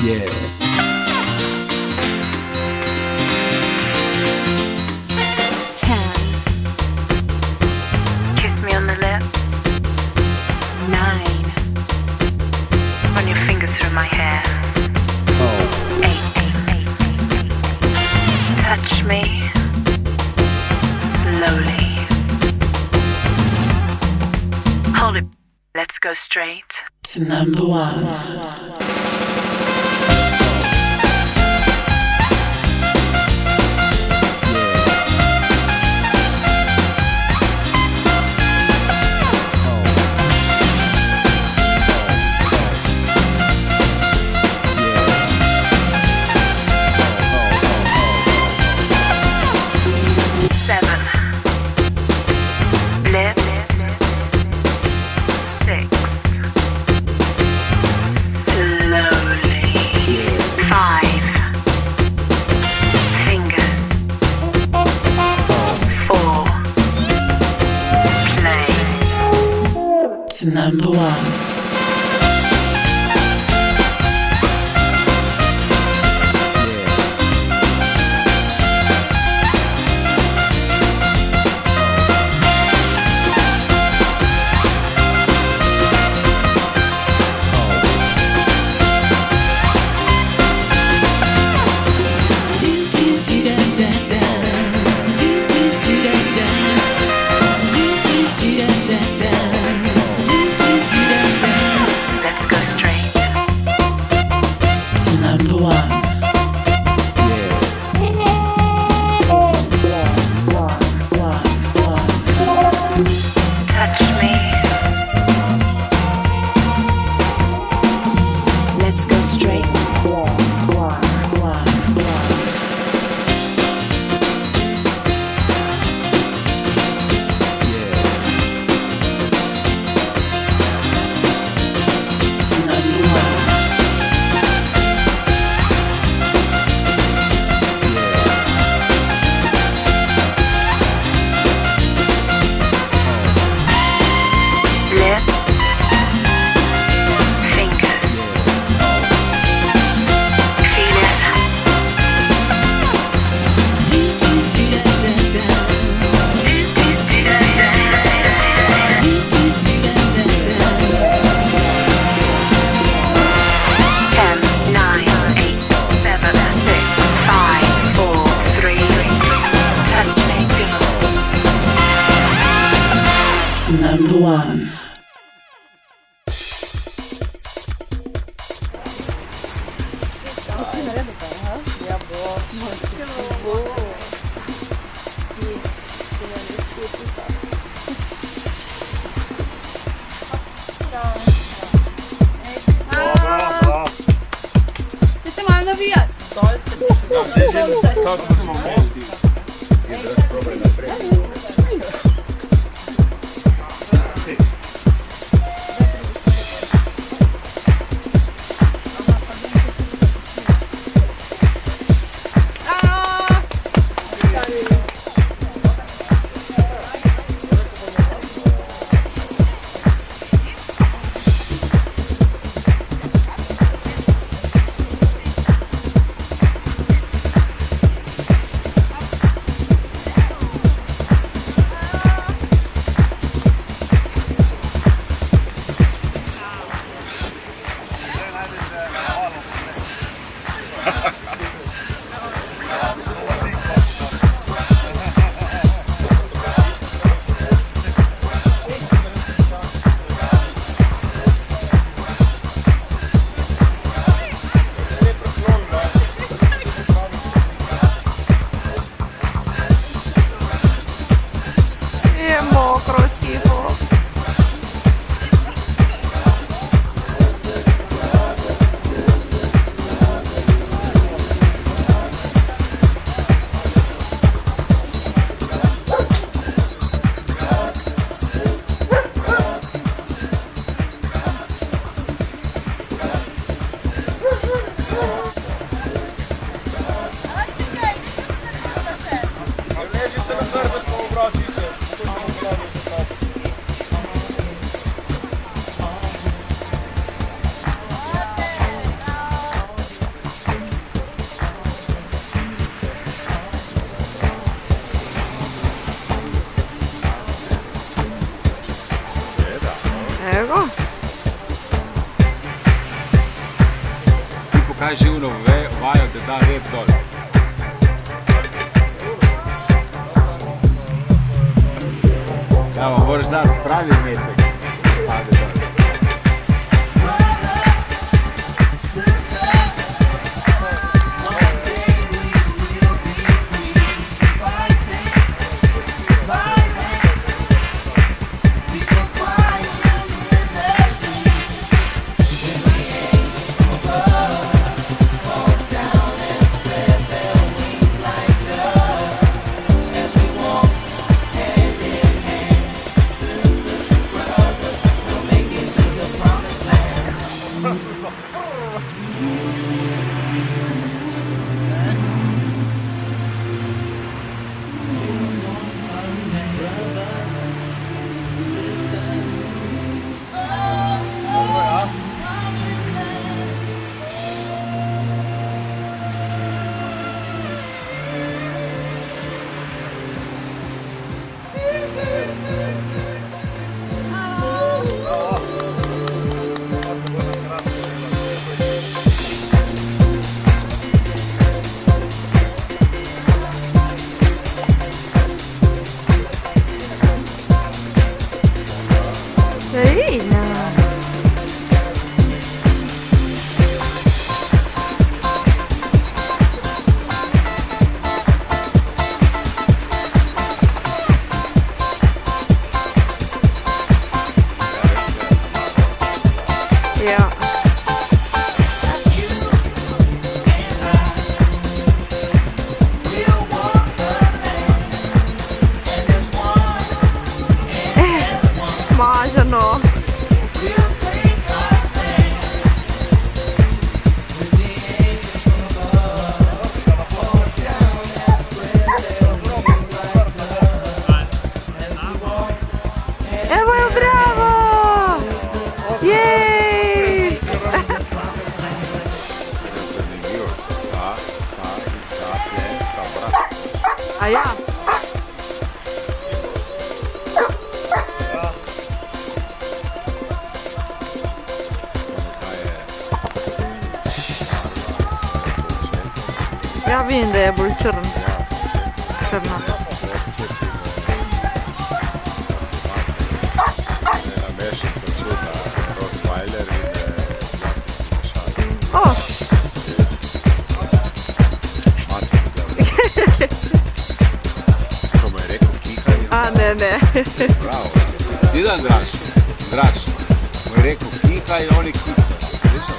Yeah. 10. Kiss me on the lips. 9. Run your fingers through my hair. 8. Touch me slowly. Hold it. Let's go straight to number 1. Number 1. Number 1. Siete mano via. Evo. Ti pokaži uno vajo, da da red dol. Evo, moraš dati pravi metek. Pade dol. Carina. Ja. Smaženo. Evo je, bravo! Jej! Zanimljivost. Ta plen sta brat. A ja? Ja vidim da je bolj črn. Črna. Ena mešica čudna, Rottweiler in šalj. O! Ko mu je rekel kihaj. A ne, ne. Bravo. Si da Draž? Draž. Mu je rekel kihaj, oni kihaj. Slišal?